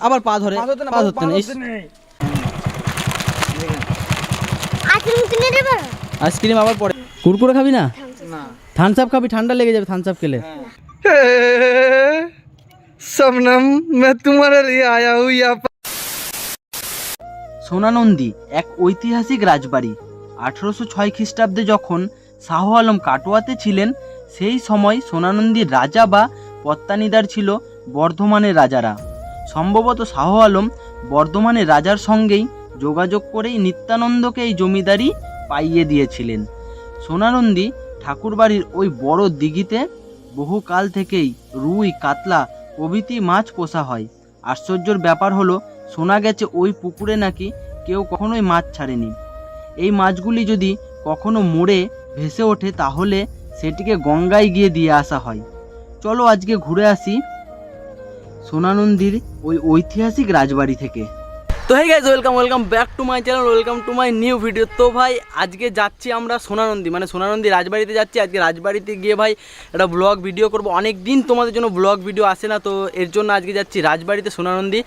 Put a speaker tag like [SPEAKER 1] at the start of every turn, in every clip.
[SPEAKER 1] আবার পা ধরে, পা ধরতে নেই। আইসক্রিম আবার পরে। কুরকুরে খাবি না? থামস আপ খাবি, ঠান্ডা লেগে যাবে থামস আপ খেলে।
[SPEAKER 2] শবনম मैं तुम्हारे लिए आया हूं यहाँ पर।
[SPEAKER 1] সোনানন্দী এক ঐতিহাসিক রাজবাড়ি। 1806 খ্রিস্টাব্দে যখন শাহ আলম কাটোয়াতে ছিলেন, সেই সময় সোনানন্দীর রাজা বা পত্তানিদার ছিল বর্ধমানের রাজারা। সম্ভবত শাহ আলম বর্ধমানের রাজার সঙ্গেই যোগাযোগ করেই নিত্যানন্দকে এই জমিদারি পাইয়ে দিয়েছিলেন। সোনানন্দী ঠাকুরবাড়ির ওই বড় দিঘিতে বহু কাল থেকেই রুই, কাতলা প্রভৃতি মাছ পোষা হয়। আশ্চর্যের ব্যাপার হলো, শোনা গেছে ওই পুকুরে নাকি কেউ কখনোই মাছ ছাড়েনি। এই মাছগুলি যদি কখনো মোড়ে ভেসে ওঠে তাহলে সেটিকে গঙ্গায় গিয়ে দিয়ে আসা হয়। চলো আজকে ঘুরে আসি সোনানন্দীর ওই ঐতিহাসিক রাজবাড়ি থেকে। তো hey guys, welcome back to my channel, welcome to my new video. তো ভাই আজকে যাচ্ছি আমরা সোনানন্দী, মানে সোনানন্দী রাজবাড়িতে যাচ্ছি। আজকে রাজবাড়িতে গিয়ে ভাই একটা ব্লগ ভিডিও করব। অনেক দিন তোমাদের জন্য ব্লগ ভিডিও আসে না, তো এর জন্য আজকে যাচ্ছি রাজবাড়িতে সোনানন্দী।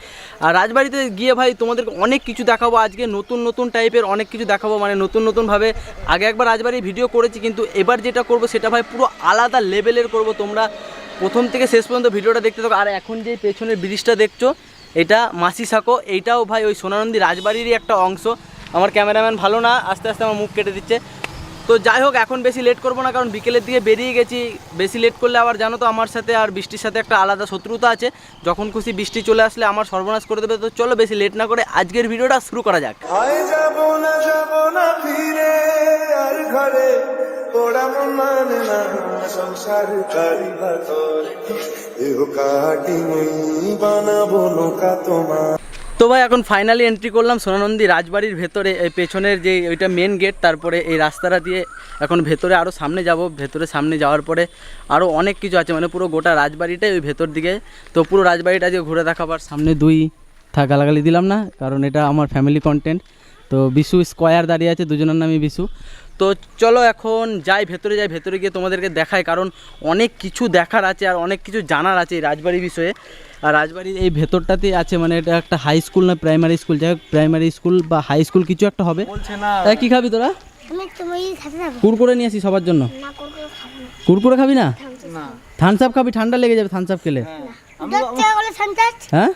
[SPEAKER 1] আর রাজবাড়িতে গিয়ে ভাই তোমাদেরকে অনেক কিছু দেখাবো। আজকে নতুন টাইপের অনেক কিছু দেখাবো, মানে নতুনভাবে। আগে একবার রাজবাড়ির ভিডিও করেছি, কিন্তু এবার যেটা করব সেটা ভাই পুরো আলাদা লেভেলের করব। তোমরা প্রথম থেকে শেষ পর্যন্ত ভিডিওটা দেখতে থাকো। আর এখন যে পেছনের ব্রিজটা দেখছো, এটা মাসি সাঁকো, এইটাও ভাই ওই সোনানন্দী রাজবাড়িরই একটা অংশ। আমার ক্যামেরাম্যান ভালো না, আস্তে আস্তে আমার মুখ কেটে দিচ্ছে। তো যাই হোক, এখন বেশি লেট করবো না, কারণ বিকেলের দিকে বেরিয়ে গেছি। বেশি লেট করলে আবার জানো তো আমার সাথে আর বৃষ্টির সাথে একটা আলাদা শত্রুতা আছে। যখন খুশি বৃষ্টি চলে আসলে আমার সর্বনাশ করে দেবে। তো চলো বেশি লেট না করে আজকের ভিডিওটা শুরু করা যাক। তো ভাই এখন ফাইনালি এন্ট্রি করলাম সোনানন্দী রাজবাড়ির ভেতরে। এই পেছনের যে ওইটা মেন গেট, তারপরে এই রাস্তাটা দিয়ে এখন ভেতরে আরও সামনে যাব। ভেতরে সামনে যাওয়ার পরে আরও অনেক কিছু আছে, মানে পুরো গোটা রাজবাড়িটাই ওই ভেতর দিকে। তো পুরো রাজবাড়িটা যে ঘুরে দেখাবার। সামনে দুই গালাগালি দিলাম না, কারণ এটা আমার ফ্যামিলি কন্টেন্ট। তো বিশু স্কোয়ার দাঁড়িয়ে আছে, দুজনের নামই বিশু। তো চলো এখন যাই ভেতরে গিয়ে তোমাদেরকে দেখাই, কারণ অনেক কিছু দেখার আছে আর অনেক কিছু জানার আছে এই রাজবাড়ির বিষয়ে। আর রাজবাড়ির এই ভেতরটাতেই আছে, মানে এটা একটা হাই স্কুল না প্রাইমারি স্কুল, যাই হোক প্রাইমারি স্কুল বা হাই স্কুল কিছু একটা হবে। কি খাবি তোরা? কুরকুরে নিয়ে আসি সবার জন্য। কুরকুরে খাবি না? থামস আপ খাবি, ঠান্ডা লেগে যাবে থামস আপ খেলে। হ্যাঁ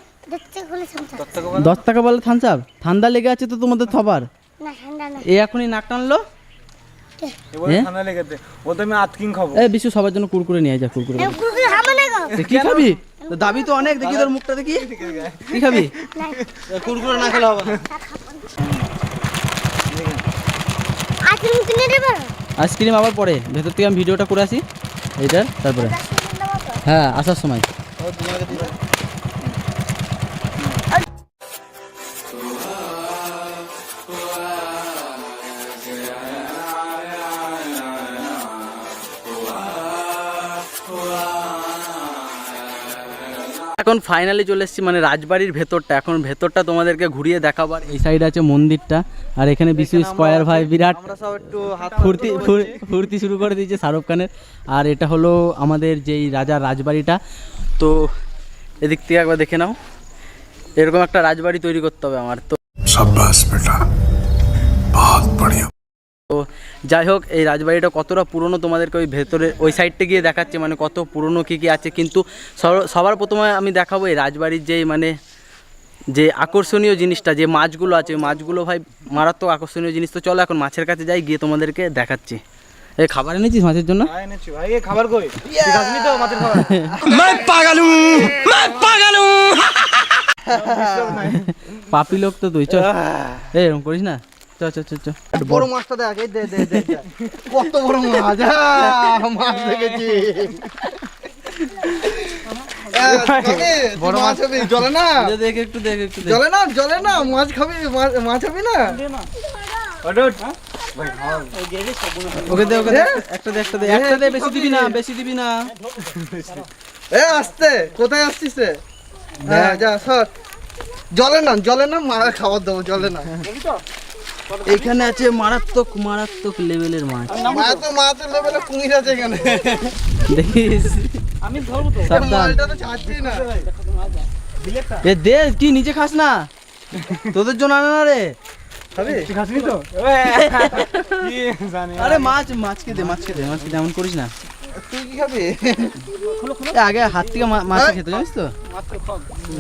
[SPEAKER 1] 10 টাকা বলে থামস আপ? ঠান্ডা লেগে আছে তো তোমাদের সবার। এ এখনই নাক টানলো। বিশু সবার জন্য কুরকুরে নিয়ে যা। কুরকুরে কি খাবি? দাবি তো অনেক, দেখি তোর মুখটা দেখি। কি খাবি? কুরকুরে না খেলে হবে না। আইসক্রিম আবার পরে, ভেতর থেকে আমি ভিডিওটা করে আসি এইটার, তারপরে হ্যাঁ আসার সময়। এখন ফাইনালি চলে এসেছি মানে রাজবাড়ির ভেতরটা। এখন ভেতরটা তোমাদেরকে ঘুরিয়ে দেখাবার। এই সাইড আছে মন্দিরটা, আর এখানে বিশু স্কোয়ার ভাই বিরাট ফুর্তি শুরু করে দিয়েছে শাহরুখ খানের। আর এটা হলো আমাদের যেই রাজার রাজবাড়িটা। তো এদিক থেকে একবার দেখে নাও, এরকম একটা রাজবাড়ি তৈরি করতে হবে আমার। তো তো যাই হোক, এই রাজবাড়িটা কতটা পুরনো তোমাদেরকে ওই ভেতরে ওই সাইডটা গিয়ে দেখাচ্ছে, মানে কত পুরনো কী আছে। কিন্তু সবার প্রথমে আমি দেখাবো এই রাজবাড়ির যে আকর্ষণীয় জিনিসটা, যে মাছগুলো আছে, ওই মাছগুলো ভাই মারাত্মক আকর্ষণীয় জিনিস। তো চলো এখন মাছের কাছে যাই, গিয়ে তোমাদেরকে দেখাচ্ছি। এই খাবার এনেছিস মাছের জন্য? পাপি লোক তো তুই, চল এরকম করিস না।
[SPEAKER 2] বড় মাছটা দেখ, এই দে কত বড় মাছ। মাছ দেখেছি, বড় মাছ হবে। জলে না
[SPEAKER 1] দেখ একটু
[SPEAKER 2] জলে না মাছ খাবি, মাছ হবে না।
[SPEAKER 1] ওকে দে একটা দে, বেশি দিবি না।
[SPEAKER 2] এ আসতে কোথায় আসছিস রে? হ্যাঁ যা সর। জলে না খাবার দেবো, জলে না।
[SPEAKER 1] এখানে আছে মারাত্মক লেভেলের মাছ।
[SPEAKER 2] মারাত্মক লেভেলের কুমির আছে এখানে,
[SPEAKER 1] দেখিস। আমি ধরবো তো,
[SPEAKER 2] মাছটা তো ছাড়ছি না।
[SPEAKER 1] এ দে, কি নিচে খাস না? তোদের জন্য আনে না রে।
[SPEAKER 2] খাবি?
[SPEAKER 3] খাসনি তো
[SPEAKER 1] আরে মাছকে দে, এমন করিস না।
[SPEAKER 2] তুই কি খাবি?
[SPEAKER 1] এ আগে হাত থেকে মাছ খেতে জানিস তো?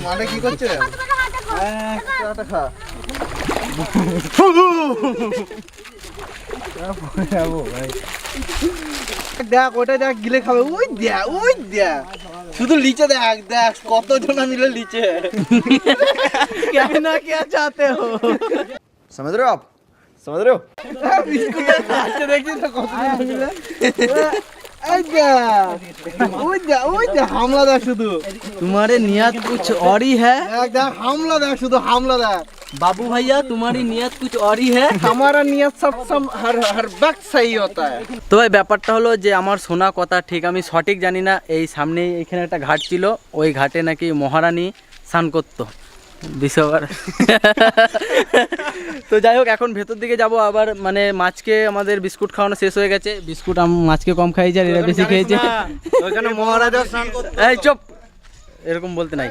[SPEAKER 2] মানে কি করছে? খা। দেখ ওটা দেখ গিলে খাবে। ওই দেখ শুধু লিচে দেখ কতজন মিলে লিচে।
[SPEAKER 1] कहना क्या चाहते हो?
[SPEAKER 3] समझ रहे हो आप समझ रहे हो
[SPEAKER 2] বিস্কুটের খাচ্ছে দেখছিস তো কতজন মিলে। ওই দেখ হামলা দেখ শুধু।
[SPEAKER 1] तुम्हारे नियत कुछ और ही है
[SPEAKER 2] দেখ হামলা দেখ শুধু হামলা দেখ।
[SPEAKER 1] बाबू भैया, तुम्हारी नियत कुछ और ही है।
[SPEAKER 2] हमारा नियत सब हर वक्त सही होता है।
[SPEAKER 1] তো এই ব্যাপারটা হলো যে আমার শোনা কথা ঠিক আমি সঠিক জানি না। এই সামনে এখানে একটা ঘাট ছিল, ওই ঘাটে নাকি মহারানী স্নান করতো বিশ্ববার। তো যাই হোক, এখন ভেতর দিকে যাব। আবার মানে মাছকে আমাদের বিস্কুট খাওয়ানো শেষ হয়ে গেছে। বিস্কুট মাছকে কম খাইছে আর এরা বেশি খেয়েছে।
[SPEAKER 2] ওখানে মহারাজা স্নান করতে।
[SPEAKER 1] এই চুপ, এরকম বলতে নাই।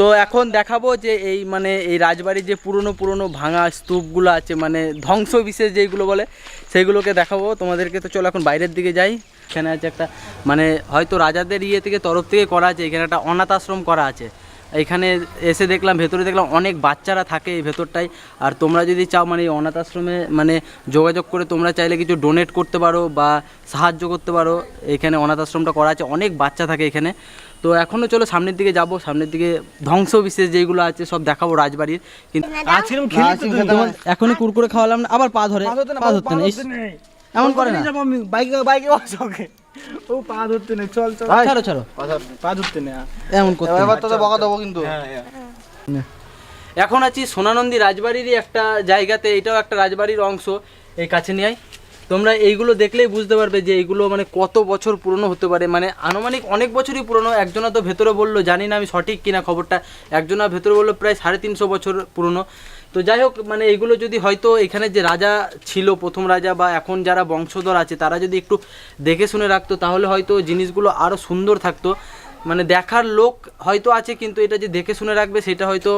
[SPEAKER 1] তো এখন দেখাবো যে এই মানে এই রাজবাড়ির যে পুরনো ভাঙা স্তূপগুলো আছে, মানে ধ্বংস বিশেষ যেগুলো বলে, সেইগুলোকে দেখাবো তোমাদেরকে। তো চলো এখন বাইরের দিকে যাই। এখানে আছে একটা মানে হয়তো রাজাদের থেকে তরফ থেকে করা আছে। এখানে একটা অনাথ আশ্রম করা আছে। এখানে এসে দেখলাম, ভেতরে দেখলাম অনেক বাচ্চারা থাকে এই ভেতরটায়। আর তোমরা যদি চাও মানে এই অনাথ আশ্রমে মানে যোগাযোগ করে তোমরা চাইলে কিছু ডোনেট করতে পারো বা সাহায্য করতে পারো। এখানে অনাথ আশ্রমটা করা আছে, অনেক বাচ্চা থাকে এখানে। তো এখনও চলো সামনের দিকে যাব। সামনের দিকে ধ্বংস বিশেষ যেগুলো আছে সব দেখাবো রাজবাড়ির। কিন্তু এখনই কুরকুরে খাওয়ালাম না, আবার পা ধরতে না। এমন করে না,
[SPEAKER 3] বাইকে ও পা ধরতে নেই। চল
[SPEAKER 1] ছাড়ো
[SPEAKER 3] পা ধরতে নেই।
[SPEAKER 1] এমন করতে
[SPEAKER 2] এবার তোদের বকা দেবো কিন্তু।
[SPEAKER 1] এখন আছি সোনানন্দী রাজবাড়িরই একটা জায়গাতে। এটাও একটা রাজবাড়ির অংশ। এই কাছে নিয়ে আয়। তোমরা এইগুলো দেখলেই বুঝতে পারবে যে এইগুলো মানে কত বছর পুরনো হতে পারে। মানে আনুমানিক অনেক বছরই পুরনো। একজনা তো ভেতরে বললো, জানি না আমি সঠিক কিনা খবরটা, একজনা ভেতরে বললো প্রায় 350 বছর পুরনো। তো যাই হোক, মানে এগুলো যদি হয়তো এখানে যে রাজা ছিল, প্রথম রাজা বা এখন যারা বংশধর আছে, তারা যদি একটু দেখে শুনে রাখতো তাহলে হয়তো জিনিসগুলো আরও সুন্দর থাকতো। মানে দেখার লোক হয়তো আছে, কিন্তু এটা যে দেখে শুনে রাখবে সেটা হয়তো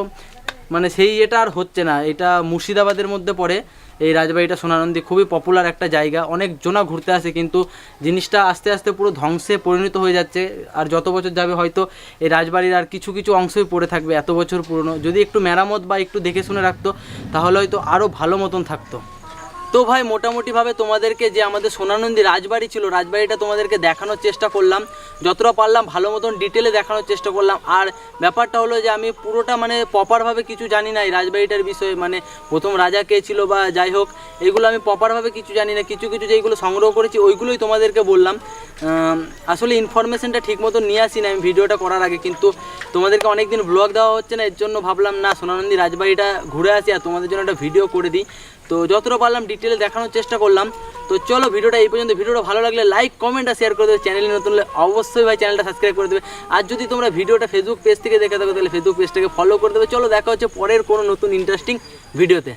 [SPEAKER 1] মানে সেই এটা আর হচ্ছে না। এটা মুর্শিদাবাদের মধ্যে পড়ে এই রাজবাড়িটা। সোনানন্দী খুবই পপুলার একটা জায়গা, অনেক জনা ঘুরতে আসে, কিন্তু জিনিসটা আস্তে আস্তে পুরো ধ্বংসে পরিণত হয়ে যাচ্ছে। আর যত বছর যাবে হয়তো এই রাজবাড়ির আর কিছু অংশই পড়ে থাকবে, এত বছর পুরনো। যদি একটু মেরামত বা একটু দেখে শুনে রাখতো তাহলে হয়তো আরও ভালো মতন থাকতো। তো ভাই মোটামুটিভাবে তোমাদেরকে যে আমাদের সোনানন্দী রাজবাড়ি ছিল, রাজবাড়িটা তোমাদেরকে দেখানোর চেষ্টা করলাম, যতটা পারলাম ভালো মতন ডিটেলে দেখানোর চেষ্টা করলাম। আর ব্যাপারটা হলো যে আমি পুরোটা মানে প্রপারভাবে কিছু জানি না এই রাজবাড়িটার বিষয়ে, মানে প্রথম রাজা কে ছিল বা যাই হোক, এগুলো আমি প্রপারভাবে কিছু জানি না। কিছু যেইগুলো সংগ্রহ করেছি ওইগুলোই তোমাদেরকে বললাম। আসলে ইনফরমেশনটা ঠিক মতো নিয়ে আসি না আমি ভিডিওটা করার আগে, কিন্তু তোমাদেরকে অনেকদিন ব্লগ দেওয়া হচ্ছে না, এর জন্য ভাবলাম না সোনানন্দী রাজবাড়িটা ঘুরে আসি আর তোমাদের জন্য একটা ভিডিও করে দিই। তো যতটা পারলাম ডিটেলে দেখানোর চেষ্টা করলাম। তো চলো ভিডিওটা এই পর্যন্ত। ভিডিওটা ভালো লাগলে লাইক কমেন্ট আর শেয়ার করে দেবে। চ্যানেলে নতুন হলে অবশ্যই ভাই চ্যানেলটা সাবস্ক্রাইব করে দেবে। আর যদি তোমরা ভিডিওটা ফেসবুক পেজ থেকে দেখে থাকো তাহলে ফেসবুক পেজটাকে ফলো করে দেবে। চলো দেখা হচ্ছে পরের কোনো নতুন ইন্টারেস্টিং ভিডিওতে।